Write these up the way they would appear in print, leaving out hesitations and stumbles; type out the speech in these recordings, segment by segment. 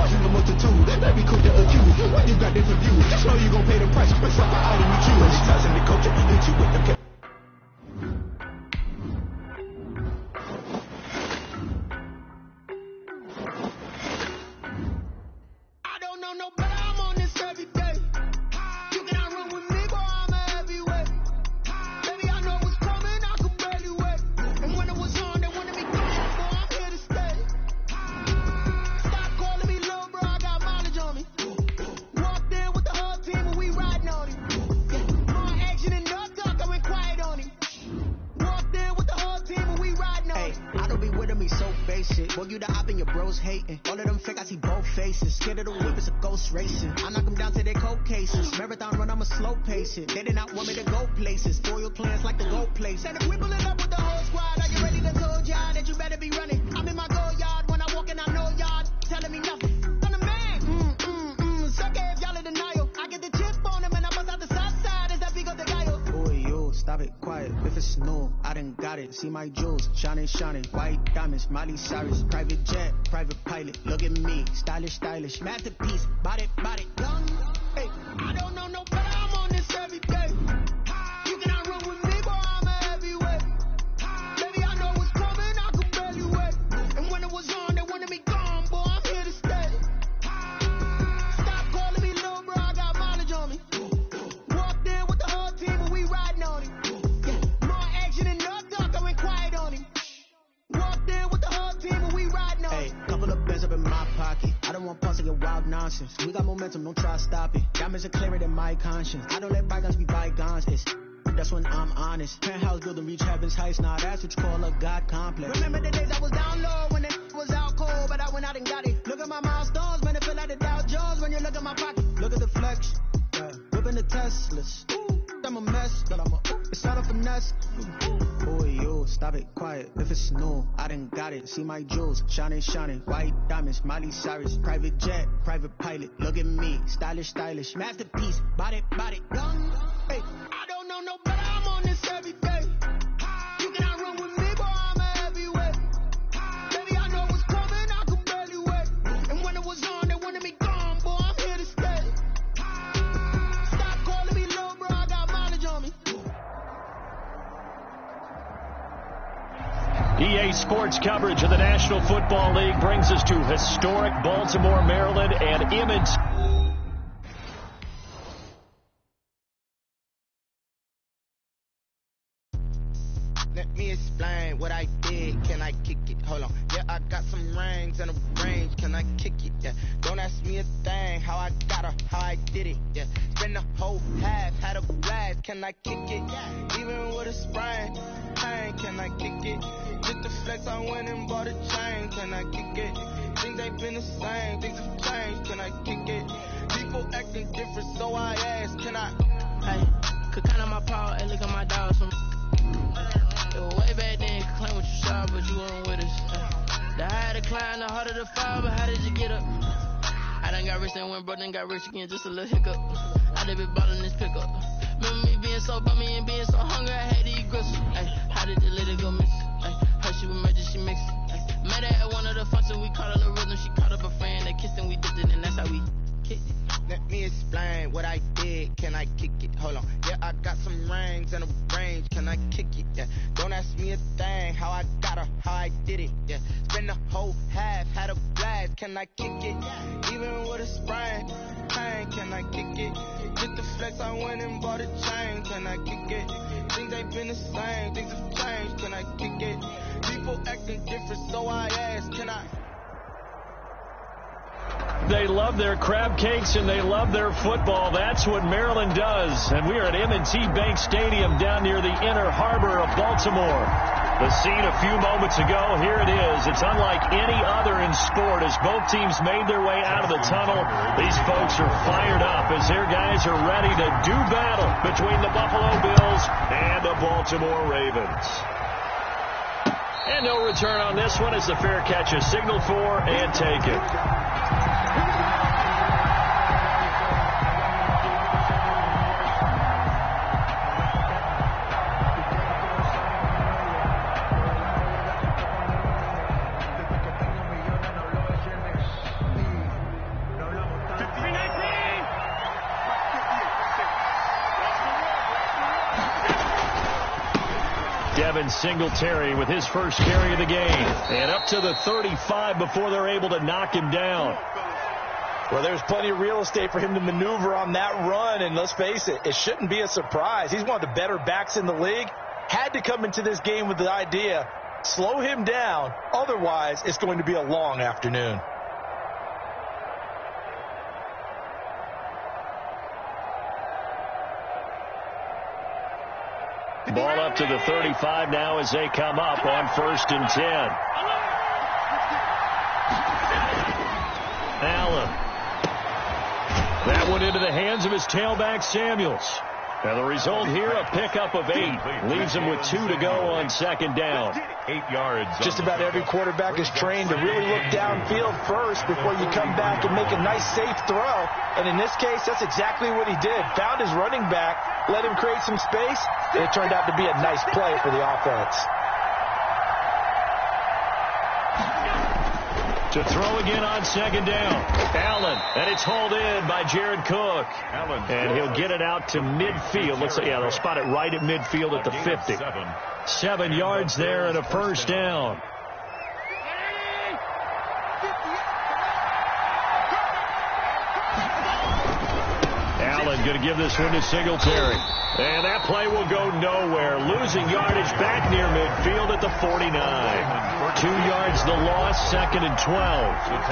watching the multitude. That be quick to accuse. When you got different views, just know you gon' pay the price for the item you choose. When it's tossing the culture, hit you with the Boy, you the op and your bros hating. All of them fake, I see both faces. Scared of the whip, it's a ghost racing. I knock them down to their cold cases. Marathon run, I'ma slow pace it. They did not want me to go places. Foil plans like the gold place. And if we pulling up with the whole squad, are you ready to told y'all that you better be running? I'm in my go yard. When I walk in, I know y'all telling me nothing. I'm the man. Suck it if y'all in denial. I get the chip on them and I bust out the south side. Is that Vigo de Gallo? Boy, yo, stop it, quiet. If it's snow, I done got it. See my jewels, shining, shining. White diamonds, Miley Cyrus. Private jet, private pilot. Look at me, stylish, stylish. Masterpiece, body, body. Young, hey, I don't know no better. I'm on this every day. You cannot run with me, boy, I'm a heavyweight. Baby, I know what's coming, I could barely wait. And when it was on, they wanted me gone, boy, I'm here to stay. Stop calling me little bro, I got mileage on me. Walked in with the whole team and we riding on him. More action and no talk, I went quiet on him. Walked in with the whole team and we riding on him. Hey, couple of bands up in my pocket. I don't want pause to get wild nonsense. We got momentum, don't try to stop it. Diamonds are clearer than my conscience. I don't let bygones be bygones. That's when I'm honest. Penthouse building, reach heaven's heights. Now that's what you call a God complex. Remember the days I was down low when it was out cold, but I went out and got it. Look at my milestones, man, it feel like the Dow Jones when you look at my pocket. Look at the flex, whipping the Teslas. I'm a mess, but it's not a finesse. Boy, yo, stop it, quiet. If it's snow, I done got it. See my jewels, shining, shining. White diamonds, Miley Cyrus. Private jet, private pilot. Look at me, stylish, stylish. Masterpiece, body, body. Young, hey, I don't know no better. I'm on this every day. You cannot run with me, boy, I'm a heavyweight. Baby, I know what's coming, I could barely wait. And when it was on, they wanted me gone, boy, I'm here to stay. Stop calling me little bro, I got mileage on me. EA Sports coverage of the National Football League brings us to historic Baltimore, Maryland, and Emmons. Let me explain what I did. Can I kick it? Hold on. Yeah, I got some rings and a range. Can I kick it? Yeah. Don't ask me a thing. How I got her, how I did it. Yeah. Spend the whole half, had a blast. Can I kick it? Even with a sprain. Pain, can I kick it? Just the flex, I went and bought a chain. Can I kick it? Things ain't been the same. Things have changed. Can I kick it? People acting different, so I ask. Can I? Hey, could count on my power and look at my dogs from. Way back then, you could claim what you saw, but you weren't with us. The higher the climb, the harder the fall, but how did you get up? I done got rich and went broke, then got rich again, just a little hiccup. I done been bottling this pickup. Remember me being so bummy and being so hungry, I had to eat gristle. Ay, how did the lady go miss? Ay, her she was emergency mix. Met her at one of the functions, we caught her the rhythm, she caught up a friend, they kissed and we dipped it, and that's how we kicked it. Let me explain what I did. Can I kick it? Hold on. Yeah, I got some rings and a range. Can I kick it? Yeah. Don't ask me a thing. How I got her, how I did it. Yeah. Spend the whole half, had a blast. Can I kick it? Even with a sprain. Pain, can I kick it? Just the flex, I went and bought a chain. Can I kick it? Things ain't been the same. Things have changed. Can I kick it? People acting different, so I ask. Can I? They love their crab cakes and they love their football. That's what Maryland does. And we are at M&T Bank Stadium down near the inner harbor of Baltimore. The scene a few moments ago, here it is. It's unlike any other in sport as both teams made their way out of the tunnel. These folks are fired up as their guys are ready to do battle between the Buffalo Bills and the Baltimore Ravens. And no return on this one as the fair catch is signaled for and taken. Devin Singletary with his first carry of the game. And up to the 35 before they're able to knock him down. Well, there's plenty of real estate for him to maneuver on that run, and let's face it, it shouldn't be a surprise. He's one of the better backs in the league. Had to come into this game with the idea, slow him down, otherwise it's going to be a long afternoon. Ball up to the 35 now as they come up on 1st and 10. Allen. That one into the hands of his tailback, Samuels. Now the result here, a pickup of 8. Leaves him with 2 to go on 2nd down. 8 yards. Just about every quarterback is trained to really look downfield first before you come back and make a nice, safe throw. And in this case, that's exactly what he did. Found his running back, let him create some space, and it turned out to be a nice play for the offense. To throw again on 2nd down. Allen, and it's hauled in by Jared Cook. And he'll get it out to midfield. Looks like, yeah, they'll spot it right at midfield at the 50. 7 yards there and a 1st down. Allen going to give this one to Singletary. And that play will go nowhere. Losing yardage back near midfield at the 49. 2 yards the loss, 2nd and 12.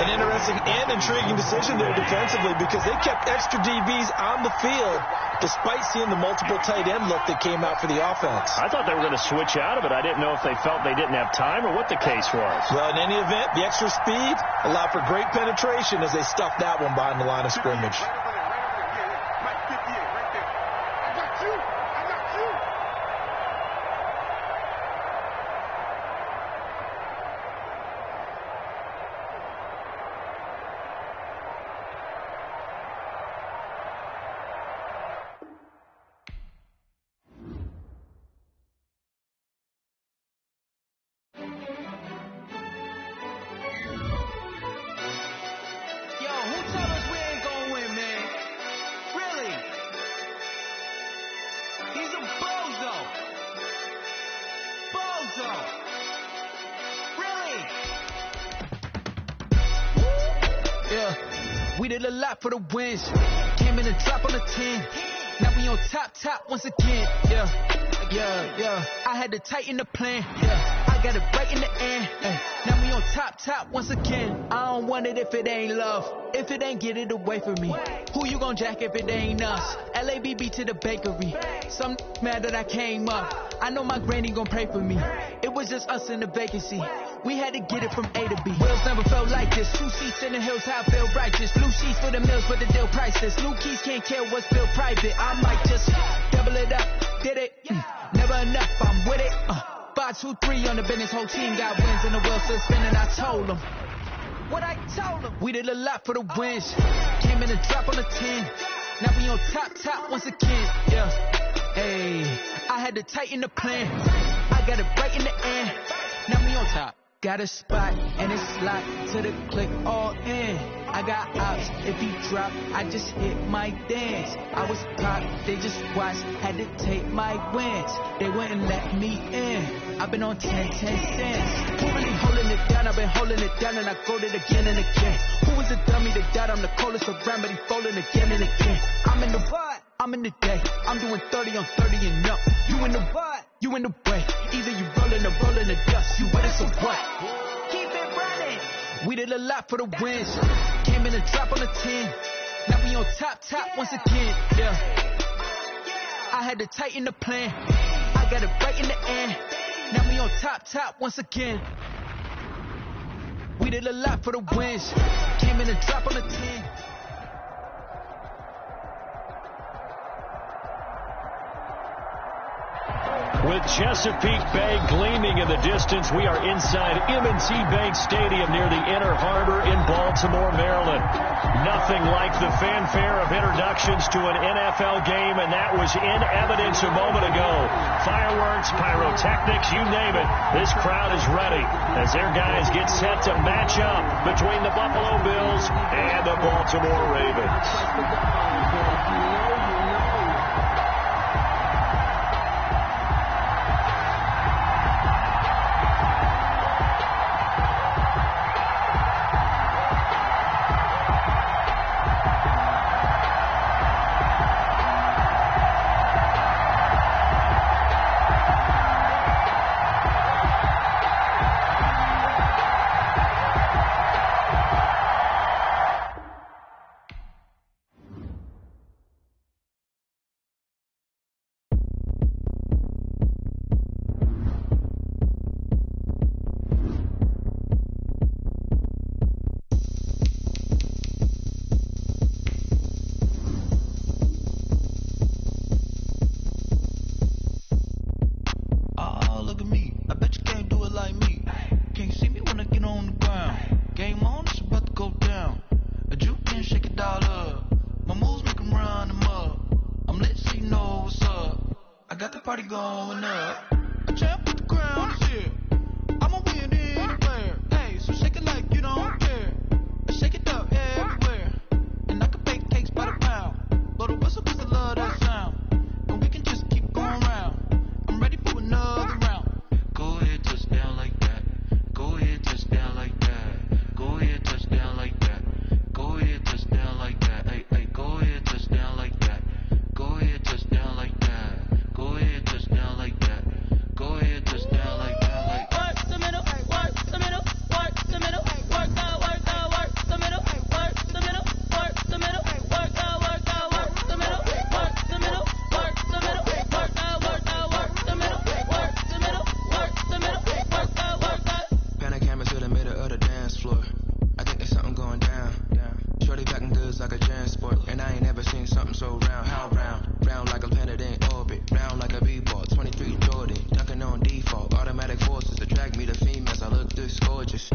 An interesting and intriguing decision there defensively because they kept extra DBs on the field despite seeing the multiple tight end look that came out for the offense. I thought they were going to switch out of it. I didn't know if they felt they didn't have time or what the case was. Well, in any event, the extra speed allowed for great penetration as they stuffed that one behind the line of scrimmage. We did a lot for the wins. Came in and drop on the 10. Now we on top once again. Yeah. I had to tighten the plan. Yeah. I got it right in the end. Now we on top once again. I don't want it if it ain't love. If it ain't, get it away from me. Who you gon' jack if it ain't us? LABB to the bakery. Some mad that I came up. I know my granny gon' pray for me. It was just us in the vacancy. We had to get it from A to B. Wheels never felt like this. 2 seats in the hills, how I feel righteous. Blue sheets for the mills, but the deal priceless. New keys can't care what's still private. I might just double it up. Did it? Never enough, I'm with it. 5, 2, 3 on the business. Whole team got wins and the wheels still spinning. I told them what I told them. We did a lot for the wins. Came in and drop on the 10. Now we on top once again. Yeah. Hey, I had to tighten the plan. I got it right in the end. Now we on top. Got a spot and it's locked to the click all in. I got ops, if he drop, I just hit my dance. I was pop, they just watched, had to take my wins. They wouldn't let me in. I've been on 10 cents. Who really holding it down? I've been holding it down and I go it again and again. Who was the dummy that died? I'm the coldest around, but he folding again and again. I'm in the what? I'm in the day. I'm doing 30 on 30 and up. You in the what? You in the way. Either you rolling or rolling the dust. You with us or what? Keep it running. We did a lot for the wins. Came in and drop on the 10. Now we on top once again. Yeah. I had to tighten the plan. I got it right in the end. Now we on top once again. We did a lot for the wins. Came in and drop on the 10. With Chesapeake Bay gleaming in the distance, we are inside M&T Bank Stadium near the Inner Harbor in Baltimore, Maryland. Nothing like the fanfare of introductions to an NFL game, and that was in evidence a moment ago. Fireworks, pyrotechnics, you name it. This crowd is ready as their guys get set to match up between the Buffalo Bills and the Baltimore Ravens. A juke and shake it all up. My moves make them run them up. I'm lit so you know what's up. I got the party going up. A champ with the crown is here. I'ma win anywhere. Hey, so shake it like you don't care. Shake it up everywhere. And I can bake cakes by the pound. Blow the whistle cause I love that sound. And we can just keep going round. I'm ready for another round. Go ahead, touch down like that. Go ahead, touch down like that. Go ahead, touch down like that. Go ahead, touch down like that. Hey, hey, go ahead, touch down like that. Go ahead, touch down like that. Go ahead, touch down like that. Go ahead, touch down like that. Like work the middle, work the middle, work the middle, work out, work out, work the middle, work the middle, work the middle, work out, work out, work the middle, work the middle, work the middle, work out, work out, work the middle, work the middle, work the middle, work out, work out. Pan a camera to the middle of the dance floor. I think there's something going down. Shorty packing goods like a transport, and I ain't never seen something so round. How round? Round like a planet in orbit, round like a b-ball. 23 Jordan, dunking on default. Automatic forces attract me to females. I look this gorgeous.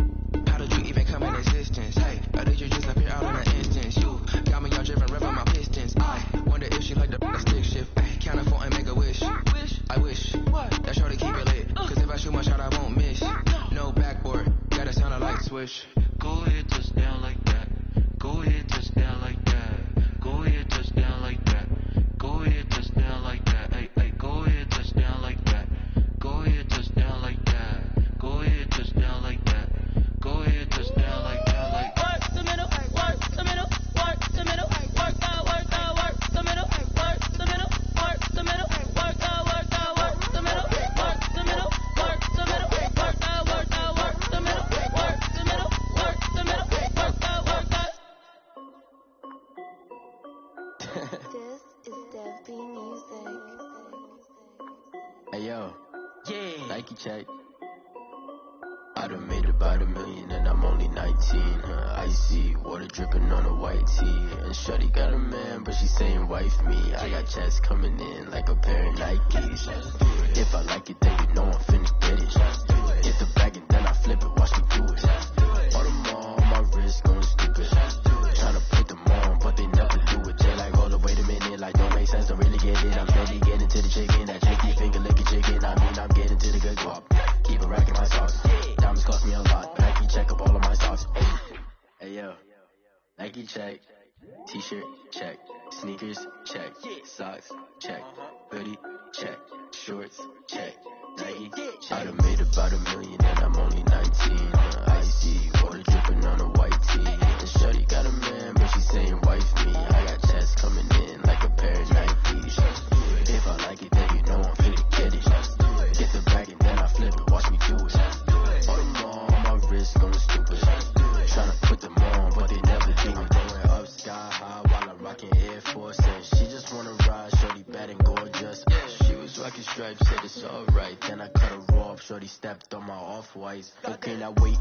How did you even come in existence? Hey, or did you just appear out in an instance? You got me all driven, revving my pistons. I wonder if she like the stick shift. Ay, count it 4 and make a wish. I wish that shorty keep it lit, cause if I shoot my shot I won't miss. No backboard, gotta sound a light switch. Go ahead, touch down like that. Go ahead, touch down like that. Go ahead, touch down like that. Go ahead, touch down like that. Hey, hey, go ahead, touch down like that. Go ahead, touch down like that. Go ahead, touch down like that. Go ahead, touch down like that. Like work the middle, work the middle, work the middle, work out, work out, work the middle, work the middle, work the middle, work out, work out, work the middle, work the middle, work the middle, work out, work out, work the middle, work the middle, work the middle, work out, work out. This is Dev B Music. Hey yo, yeah, Nike check. I done made about $1 million and I'm only 19. Icy water dripping on a white tee. And shorty got a man, but she saying wife me. I got checks coming in like a pair of Nikes. If I like it, then you know I'm finna get it. Get the bag and then I flip it, watch me do it. All them on my wrist going stupid. Tryna put them on, but they never do it. They like, hold up, wait a minute, like don't make sense, don't really get it. I'm steady getting to the chicken, that chicky finger licking chicken. I mean, I'm getting to the good guap. Keep it racking my sauce. Diamonds cost me a lot. Nike check up all of my socks. Hey yo, Nike check. T-shirt check. Sneakers check. Socks check. Hoodie check. Shorts check. Nike check. I done made about $1 million and I'm only 19. Icy water dripping on a white tee. And shorty got a man, but she saying wife me. I got checks coming in like a pair of Nikes. If I like it, then you know I'm finna get it. Get the bag and then I flip it, watch me do it. All them on my wrist going stupid. Tryna put them on, but they never do it. Going up sky high while I'm rocking Air Force. And she just wanna ride, shorty bad and gorgeous. She was rocking stripes, said it's alright. Then I cut her off, shorty stepped on my off-whites. Okay, now wait.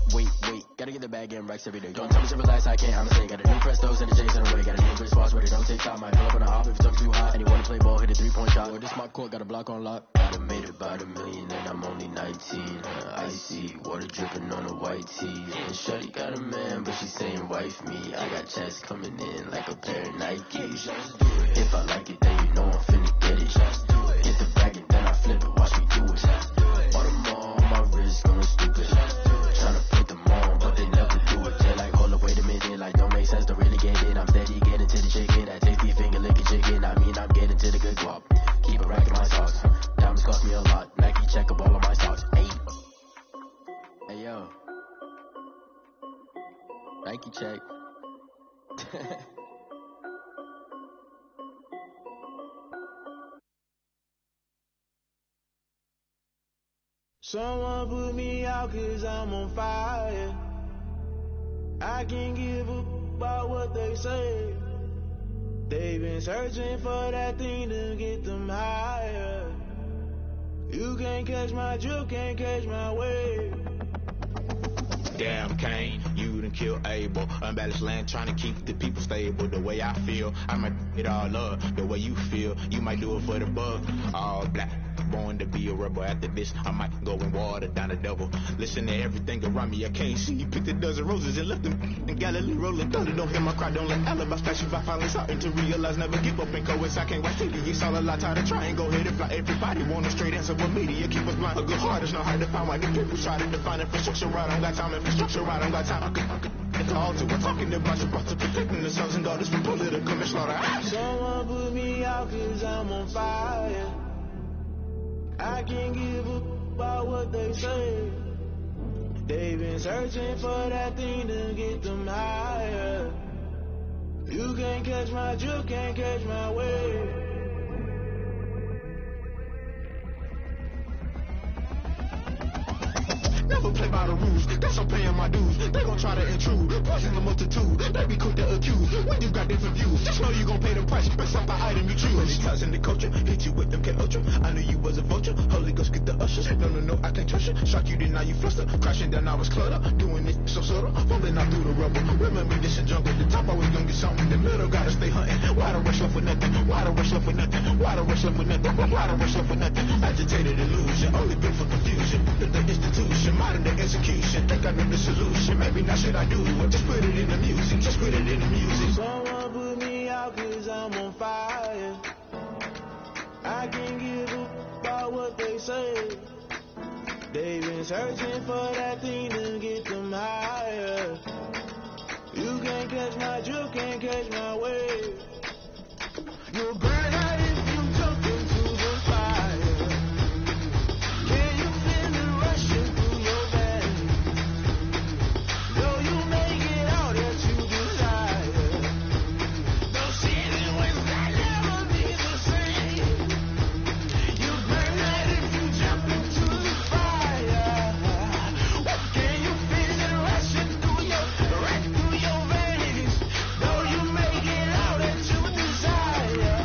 Gotta get the bag and racks every day. Don't tell me to relax, I can't, I'm saying. Got a new Prestos and a J's in the way. Got a new Chris Boss where they don't take time. Might pull up on a hop if it's up too hot. And you wanna play ball, hit a 3-point shot. Or this my court, got a block on lock. I done made about $1 million and I'm only 19. Icy water dripping on a white tee. And shorty got a man, but she saying wife me. I got checks coming in like a pair of Nikes. If I like it, then you know I'm finna get it. Get the bag and then I flip it, watch me do it. All them on my wrist going stupid. Tryna put them on, but they never do it. They're like, hold up, wait a minute, like don't make sense, don't really get it. I'm steady getting to the chicken, that tasty finger licking chicken. I mean, I'm getting to the good guap. Keep it racking my sauce. Diamonds cost me a lot. Nike check up all of my socks. Hey yo, Nike check. Someone put me out cause I'm on fire. I can't give a about what they say. They've been searching for that thing to get them higher. You can't catch my drift, can't catch my wave. Damn Kane, you done killed Abel. Unbalanced land, trying to keep the people stable. The way I feel, I might it all up. The way you feel, you might do it for the buck. All black, Born to be a rebel. After this, I might go and water down the devil. Listen to everything around me, I can't see. Picked a dozen roses and left them in Galilee rolling thunder. Don't hear my cry, don't let alibis pass you by. Finally starting to realize, never give up and coincide. Can't wait till it's all a lot. Tired of trying, go ahead and fly. Everybody want a straight answer with media. Keep us blind. A good heart is not hard to find. Why the people try to define infrastructure right? I don't got time. Infrastructure right, I don't got time. It's all to we're talking about to protecting the sons and daughters from political manslaughter. Someone put me out 'cause I'm on fire. I can't give a about what they say. They've been searching for that thing to get them higher. You can't catch my drift, can't catch my wave. Never play by the rules, guess I'm paying my dues. They gon' try to intrude, poison the multitude. They be quick to accuse when you got different views. Just know you gon' pay the price, based off the item you choose. Many ties in the culture, hit you with them K-Ultra. I knew you was a vulture, Holy Ghost get the ushers. No, I can't trust you. Shock you, then now you fluster. Crashing down, I was cluttered. Doing it so subtle, falling out through the rubble. Remember this in jungle, the top always gonna get something. The middle gotta stay hunting. Why the rush left with nothing? Why the rush left with nothing? Why the rush left with nothing? Why the rush left with nothing? Agitated illusion, only built for confusion. The institution, modern day execution. Think I know the solution. Maybe not shit I do. Just put it in the music. Just put it in the music. Someone put me out 'cause I'm on fire. I can't give a about what they say. They've been searching for that thing to get them higher. You can't catch my drift, can't catch my wave. You'll burn out if you jump into the fire. Can you feel it rushing through your veins? Though you make it all that you desire. Those city winds that never be the same. You burn out if you jump into the fire. Can you feel it rushing through your veins? Though you make it all that you desire.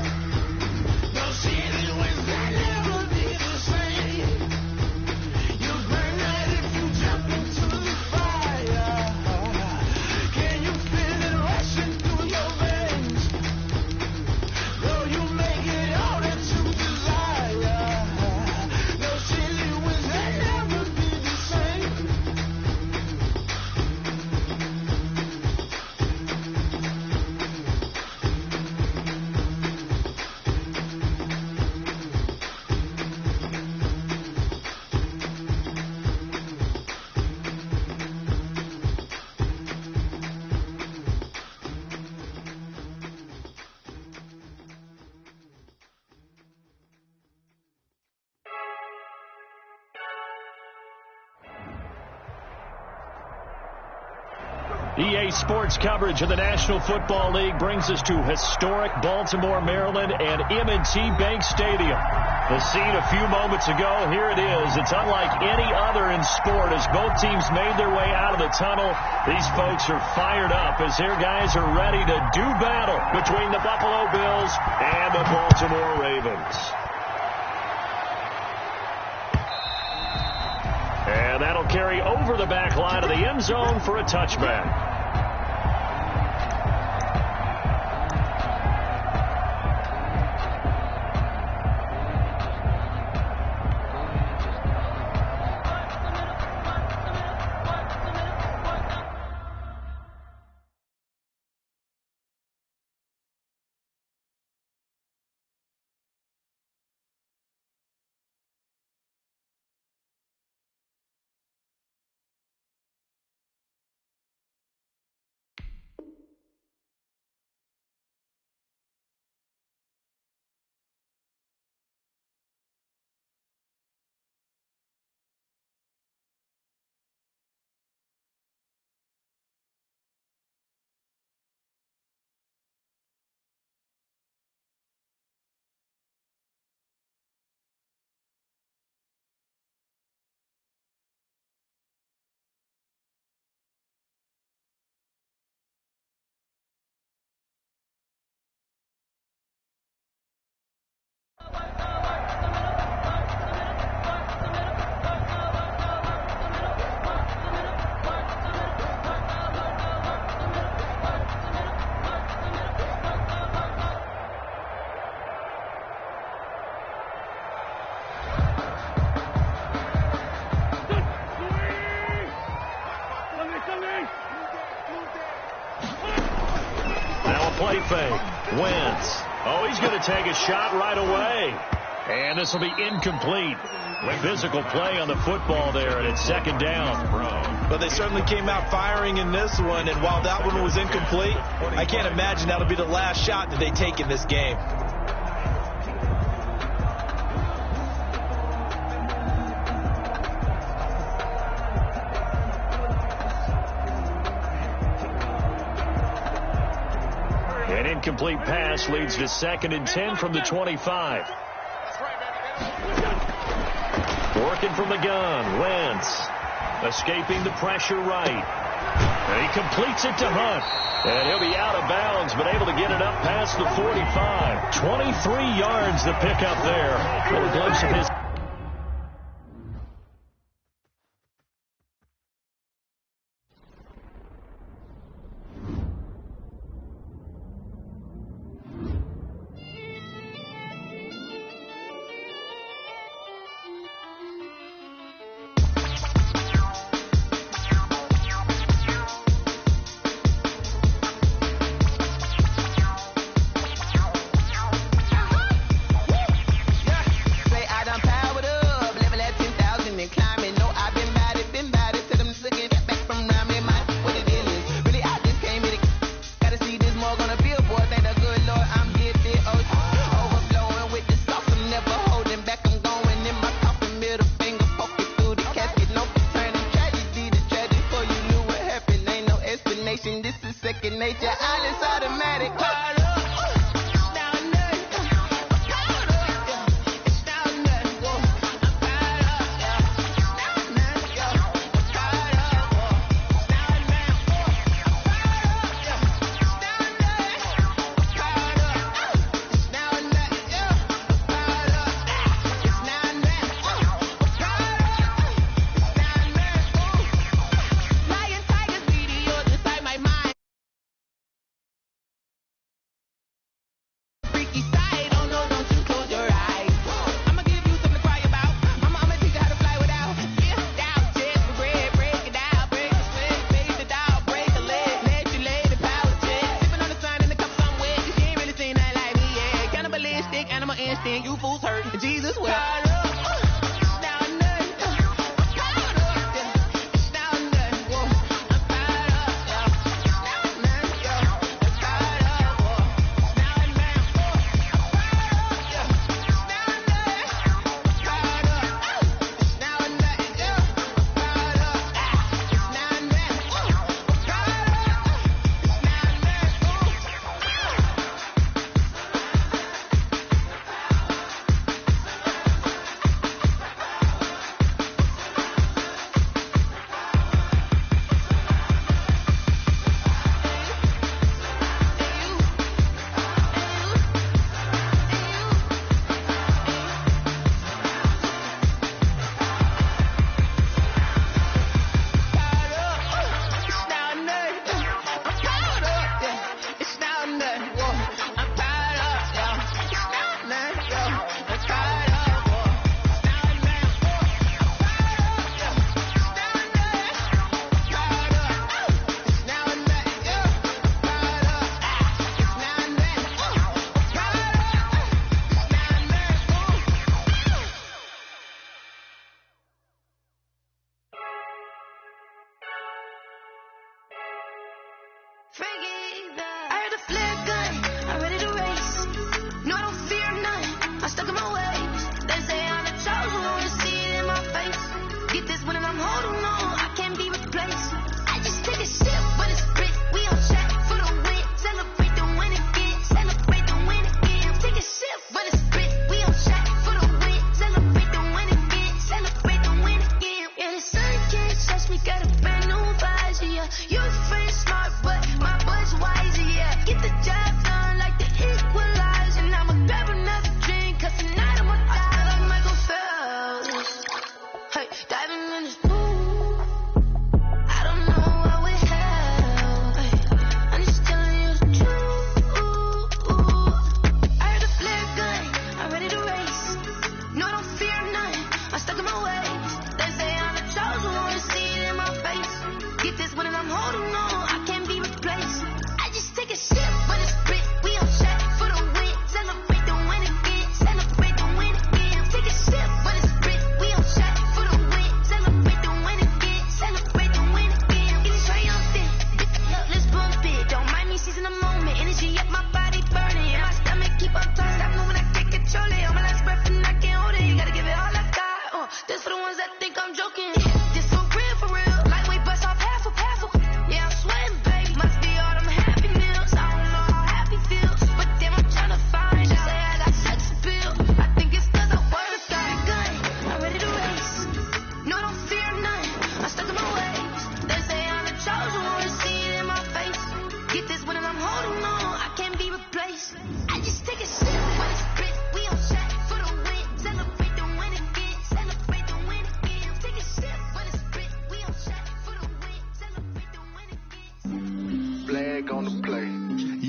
Those city winds that never be the same. You burn out if you jump into the fire. Can you feel it rushing through your veins? Though you make it all that you desire. Those city winds that never be the same. EA Sports coverage of the National Football League brings us to historic Baltimore, Maryland, and M&T Bank Stadium. The scene a few moments ago, here it is. It's unlike any other in sport as both teams made their way out of the tunnel. These folks are fired up as their guys are ready to do battle between the Buffalo Bills and the Baltimore Ravens. And that'll carry over the back line of the end zone for a touchback. play fake. Wentz. Oh, he's going to take a shot right away. And this will be incomplete. Physical play on the football there, and it's second down. But they certainly came out firing in this one, and while that one was incomplete, I can't imagine that'll be the last shot that they take in this game. An incomplete pass leads to 2nd and 10 from the 25. Working from the gun, Wentz. Escaping the pressure right. And he completes it to Hunt. And he'll be out of bounds, but able to get it up past the 45. 23 yards to pick up there. A little glimpse of his...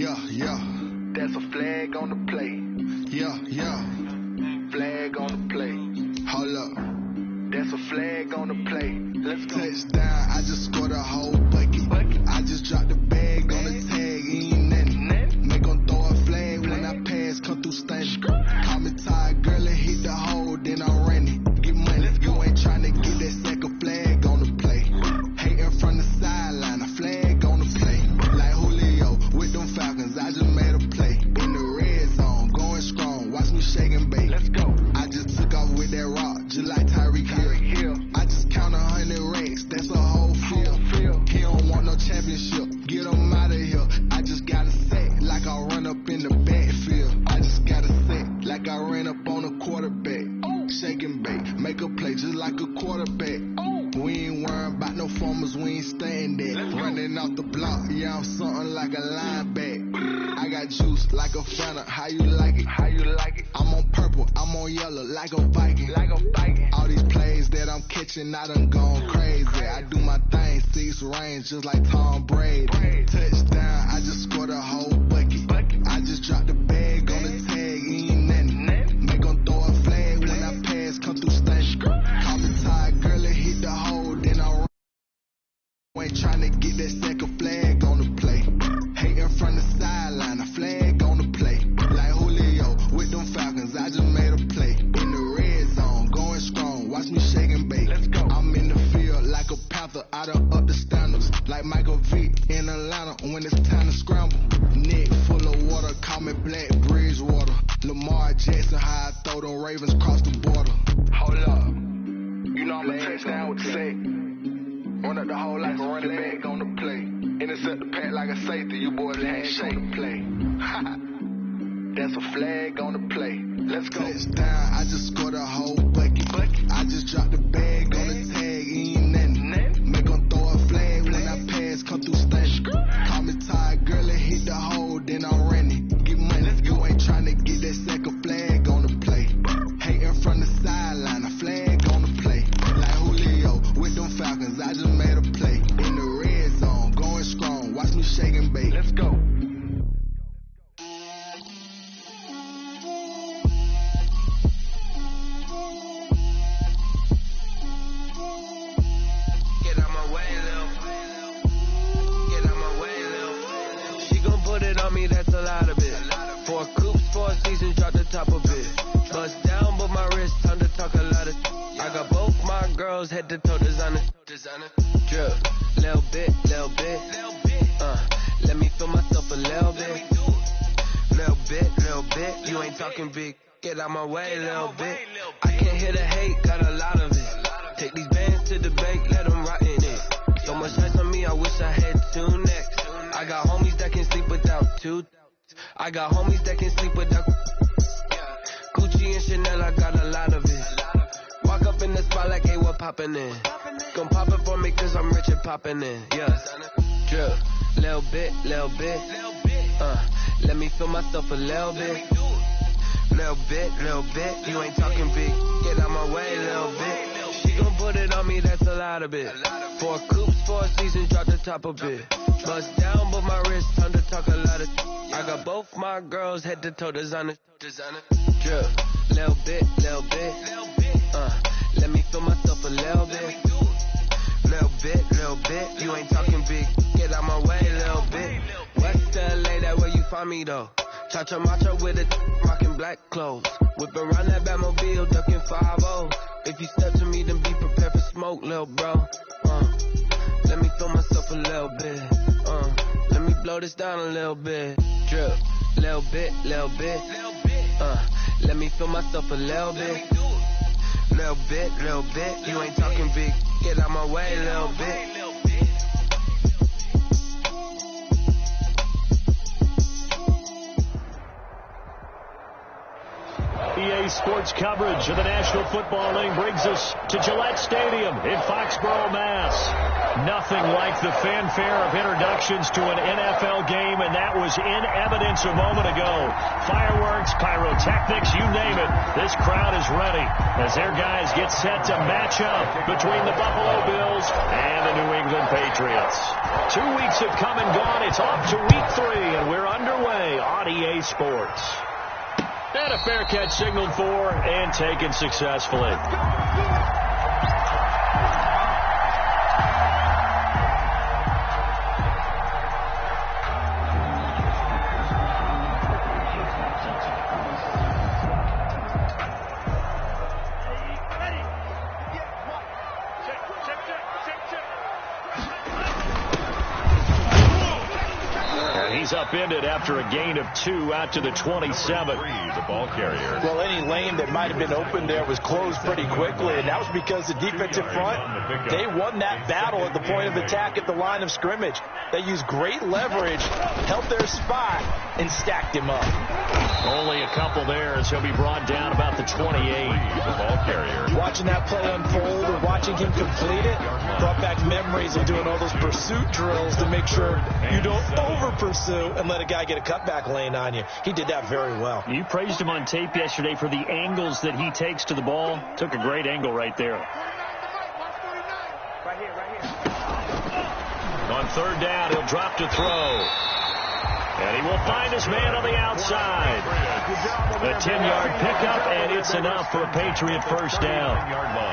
That's a flag on the play. Flag on the play. Hold up. That's a flag on the play. Let's go. Touchdown, I just scored a whole bucket. I just dropped the bag on the tag, ain't nothing. Make 'em throw a flag when I pass, come through stunning. Call me tired, girl, and hit the hole, then I'm running. Get money, you ain't tryna get that second flag on the play. Hating from the sideline, a flag on the play. Like Julio with them Falcons, I just made a play. In the red zone, going strong, watch me shake and bake. Let's go. I just took off with that rock, just like Tyreek Hill. I just count 100 racks, that's a whole field. He don't want no championship, get him out of here. I just gotta set like I run up in the backfield. I just gotta set like I ran up on a quarterback. Shake and bake, make a play just like a quarterback. We ain't worrying about no formers, we ain't staying there. Running off the block, yeah, I'm something like a linebacker. I got juice like a Fanta, how you like it? I'm on purple, I'm on yellow like a Viking. All these plays that I'm catching, I done gone crazy. I do my thing, 6 range just like Tom Brady. Touchdown, I just scored a whole bucket. I just dropped the bag on the tag, ain't nothing. Make 'em throw a flag when I pass, come through stunning. Call me tired, girl, and hit the hole, then I run. Ain't tryna get that second flag on the play. Hating from the sideline, a flag on the play. Like Julio with them Falcons, I just made a play. In the red zone, going strong, watch me shake and bake. Let's go. I'm in the field like a Panther, I done up the standards. Like Michael Vick in Atlanta when it's time to scramble. Neck full of water, call me Black Bridgewater. Lamar Jackson, how I throw them Ravens across the border. Hold up. You know I'm a touchdown with the sack. Run up the hole like a running back on the play. Intercept the pack like a safety, you boys ain't shake the play. That's a flag on the play. Let's go. Touchdown, I just scored a whole bucket. I just dropped the bag on the tag, ain't nothing. Make 'em throw a flag when I pass, come through stunning. Call me tired, girl, and hit the hole, then I'm running. Get money, you ain't tryna get that second flag on the play. Hating from the sideline, a flag on the play. Like Julio with them Falcons, I just made a play. In the red zone, going strong, watch me shake and bake. Let's go. Get out my way, Lil. Get out my way, Lil. She gon' put it on me, that's a lot of it. 4 coops, 4 seasons, drop the top of it. Bust down, but my wrist, time to talk a lot of. I got both my girls, head to toe designer. Drip, little bit. Let me feel myself a little bit. Little bit. You ain't talking big. Get out my way, little bit. I can't hear the hate, got a lot of it. Take these bands to the bank, let them rot in it. So much ice on me, I wish I had 2 necks. I got homies that can sleep without 2. I got homies that can sleep without Gucci and Chanel, I got a lot of it. Walk up in the spot like, hey, what poppin' in? Gon' pop it for me cause I'm rich and poppin' in, yeah. Drip, little bit. Let me feel myself a little bit. Little bit. You ain't talking big. Get out my way, little bit. She gon' put it on me, that's a lot of it. 4 coops, 4 seasons, drop the top a bit. Bust down, but my wrist, time to talk a lot of. I got both my girls, head to toe designer. Drip, little bit. Let me feel myself a little bit. Little bit. You ain't talking big. Get out my way, little bit. West LA, that where you find me though. Cha-cha macha with a rockin' black clothes. Whip around that Batmobile, ducking 5-0. If you step to me, then be prepared for smoke, little bro. Let me feel myself a little bit. Let me blow this down a little bit. Drip, little bit. Let me feel myself a little bit. Little bit. You ain't talking big. Get out my way, little bit. EA Sports coverage of the National Football League brings us to Gillette Stadium in Foxborough, Mass. Nothing like the fanfare of introductions to an NFL game, and that was in evidence a moment ago. Fireworks, pyrotechnics, you name it. This crowd is ready as their guys get set to match up between the Buffalo Bills and the New England Patriots. 2 weeks have come and gone. It's off to week 3, and we're underway EA Sports. And a fair catch signaled for and taken successfully. He's upended after a gain of 2 out to the 27. The ball carrier. Well, any lane that might have been open there was closed pretty quickly, and that was because the defensive front, they won that battle at the point of attack at the line of scrimmage. They used great leverage, held their spot, and stacked him up. Only a couple there as he'll be brought down about the 28. The ball carrier. Watching that play unfold or watching him complete it brought back memories of doing all those pursuit drills to make sure you don't over-pursue and let a guy get a cutback lane on you. He did that very well. You praised him on tape yesterday for the angles that he takes to the ball. Took a great angle right there. Right here. On third down, he'll drop to throw. And he will find his man on the outside. A 10-yard pickup, and it's enough for a Patriot first down.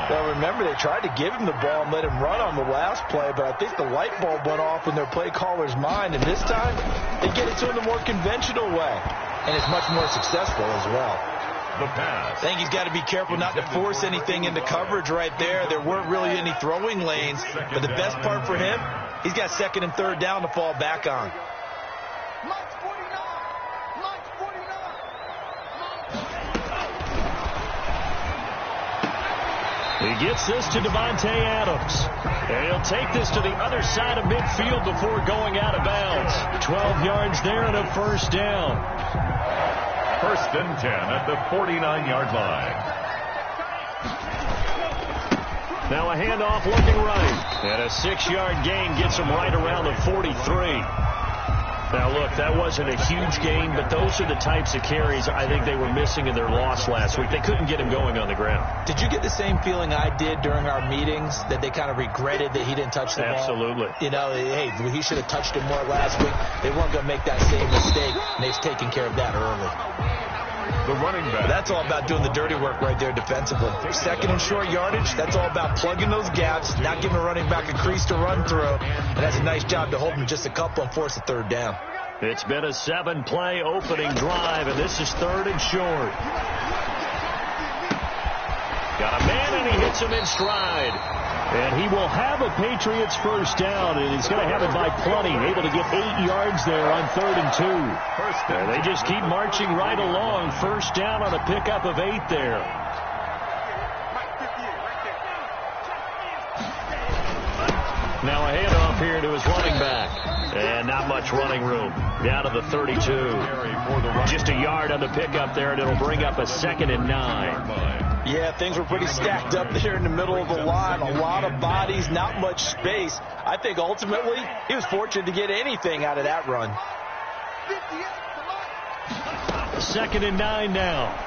Well, remember, they tried to give him the ball and let him run on the last play, but I think the light bulb went off in their play caller's mind, and this time they get it to him the more conventional way, and it's much more successful as well. The pass. I think he's got to be careful not to force anything into coverage right there. There weren't really any throwing lanes, but the best part for him, he's got second and third down to fall back on. He gets this to Devontae Adams. And he'll take this to the other side of midfield before going out of bounds. 12 yards there and a first down. First and 10 at the 49-yard line. Now a handoff looking right. And a 6-yard gain gets him right around the 43. Now, look, that wasn't a huge gain, but those are the types of carries I think they were missing in their loss last week. They couldn't get him going on the ground. Did you get the same feeling I did during our meetings, that they kind of regretted that he didn't touch the ball? Absolutely. You know, hey, he should have touched it more last week. They weren't going to make that same mistake, and they've taken care of that early. The running back. But that's all about doing the dirty work right there defensively. Second and short yardage, that's all about plugging those gaps, not giving a running back a crease to run through. And that's a nice job to hold him just a couple and force a third down. It's been a 7-play opening drive, and this is third and short. Got a man, and he hits him in stride. And he will have a Patriots first down, and he's going to have it by plenty. Able to get 8 yards there on 3rd and 2. And they just keep marching right along. First down on a pickup of 8 there. Now a handoff here to his running back. And not much running room. Down to the 32. Just a yard on the pickup there, and it'll bring up a 2nd and 9. Yeah, things were pretty stacked up there in the middle of the line. A lot of bodies, not much space. I think ultimately he was fortunate to get anything out of that run. 2nd and 9 now.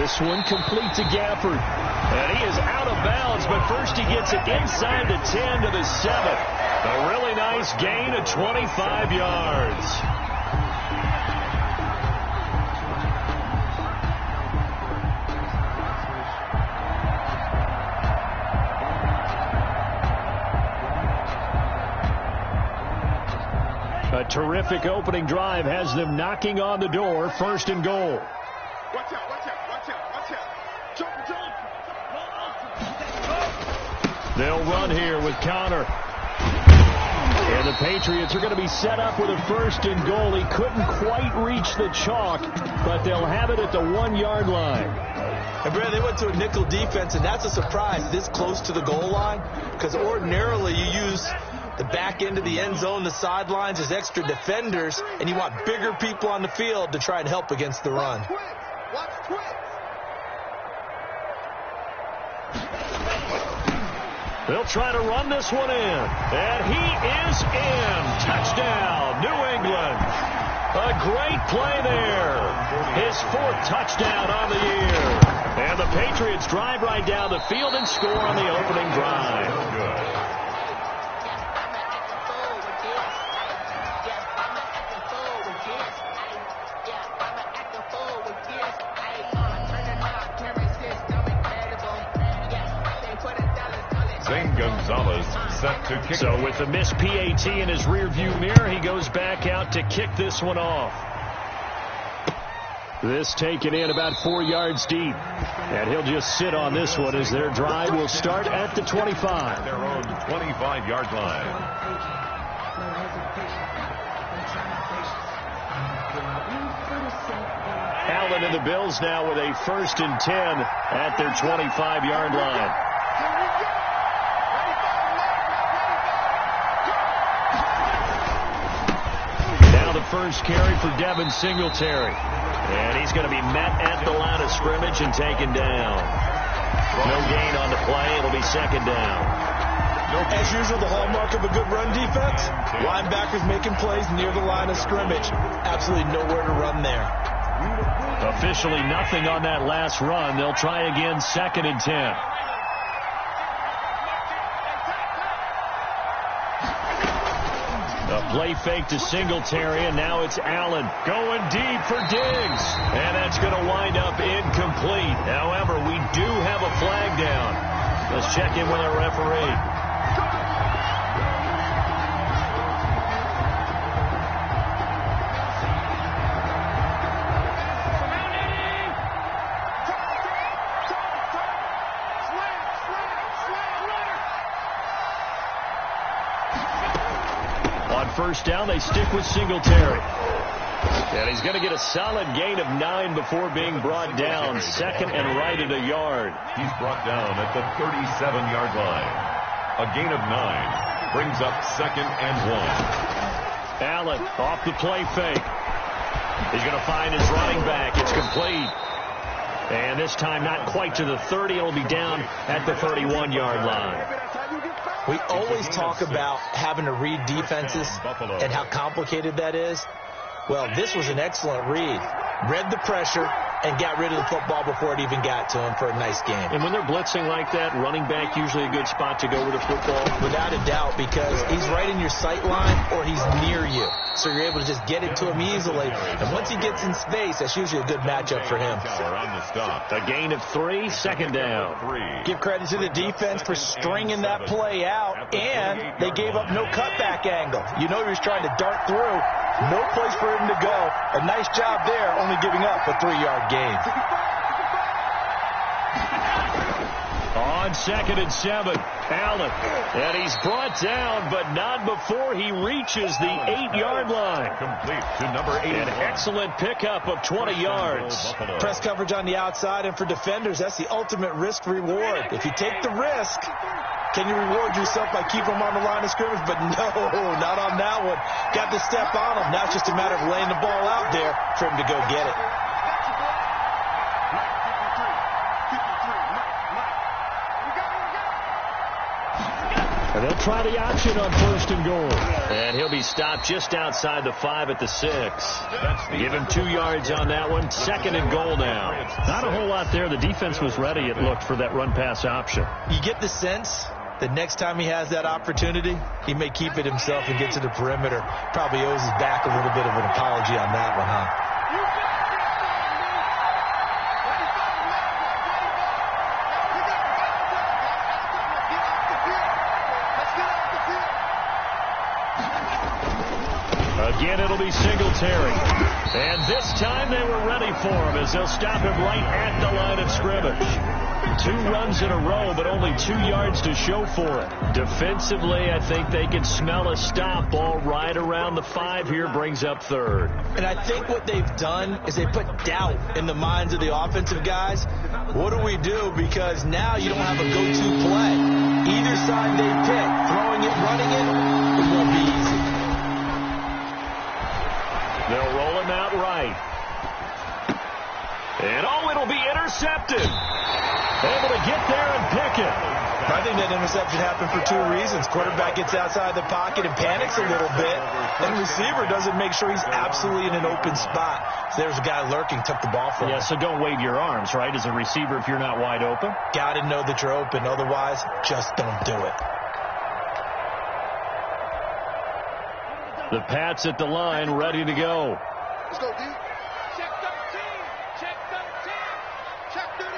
This one complete to Gafford. And he is out of bounds, but first he gets it inside the 10 to the 7. A really nice gain of 25 yards. A terrific opening drive has them knocking on the door. 1st and goal. Watch out. Jump. They'll run here with Connor. And the Patriots are going to be set up with a 1st and goal. He couldn't quite reach the chalk, but they'll have it at the 1-yard line. And, Brad, they went to a nickel defense, and that's a surprise this close to the goal line, because ordinarily you use the back end of the end zone, the sidelines as extra defenders, and you want bigger people on the field to try and help against the run. Watch twitch. They'll try to run this one in. And he is in. Touchdown, New England. A great play there. His 4th touchdown on the year. And the Patriots drive right down the field and score on the opening drive. Gonzalez set to kick. So with the missed PAT in his rearview mirror, he goes back out to kick this one off. This taken in about 4 yards deep. And he'll just sit on this one as their drive will start at the 25. Their own 25-yard line. Allen and the Bills now with a 1st and 10 at their 25-yard line. Now the first carry for Devin Singletary. And he's going to be met at the line of scrimmage and taken down. No gain on the play. It'll be 2nd down. As usual, the hallmark of a good run defense, linebackers making plays near the line of scrimmage. Absolutely nowhere to run there. Officially nothing on that last run. They'll try again, 2nd and 10. A play fake to Singletary, and now it's Allen going deep for Diggs. And that's going to wind up incomplete. However, we do have a flag down. Let's check in with our referee. First down, they stick with Singletary. And he's going to get a solid gain of 9 before being brought down. 2nd and right at a yard. He's brought down at the 37-yard line. A gain of 9 brings up 2nd and 1. Allen off the play fake. He's going to find his running back. It's complete. And this time not quite to the 30. It'll be down at the 31-yard line. We always talk about having to read defenses and how complicated that is. Well, this was an excellent read. Read the pressure and got rid of the football before it even got to him for a nice game. And when they're blitzing like that, running back usually a good spot to go with the football? Without a doubt, because he's right in your sight line or he's near you. So you're able to just get it to him easily. And once he gets in space, that's usually a good matchup for him. A gain of 3, 2nd down. Give credit to the defense for stringing that play out, and they gave up no cutback angle. You know he was trying to dart through. No place for him to go. A nice job there, only giving up a 3-yard gain. On 2nd and 7, Allen. And he's brought down, but not before he reaches the 8-yard line. Complete to number 8. An excellent pickup of 20 yards. Press coverage on the outside, and for defenders, that's the ultimate risk reward. If you take the risk, can you reward yourself by keeping them on the line of scrimmage? But no, not on that one. Got to step on them. Now it's just a matter of laying the ball out there for him to go get it. And they'll try the option on 1st and goal. And he'll be stopped just outside the 5 at the 6. Give him 2 yards on that one. 2nd and goal now. Not a whole lot there. The defense was ready, it looked, for that run-pass option. You get the sense that next time he has that opportunity, he may keep it himself and get to the perimeter. Probably owes his back a little bit of an apology on that one, huh? Again, it'll be Singletary. And this time they were ready for him as they'll stop him right at the line of scrimmage. 2 runs in a row, but only 2 yards to show for it. Defensively, I think they can smell a stop ball right around the 5 here, brings up 3rd. And I think what they've done is they put doubt in the minds of the offensive guys. What do we do? Because now you don't have a go-to play. Either side they pick, throwing it, running it won't be easy. They'll roll him out right. And, it'll be intercepted. Able to get there and pick it. I think that interception happened for 2 reasons. Quarterback gets outside the pocket and panics a little bit. And the receiver doesn't make sure he's absolutely in an open spot. So there's a guy lurking, took the ball from him. Yeah, so don't wave your arms, right, as a receiver if you're not wide open. Got to know that you're open. Otherwise, just don't do it. The Pats at the line, ready to go. Let's go, D. Check 13. Check 13. Check 13.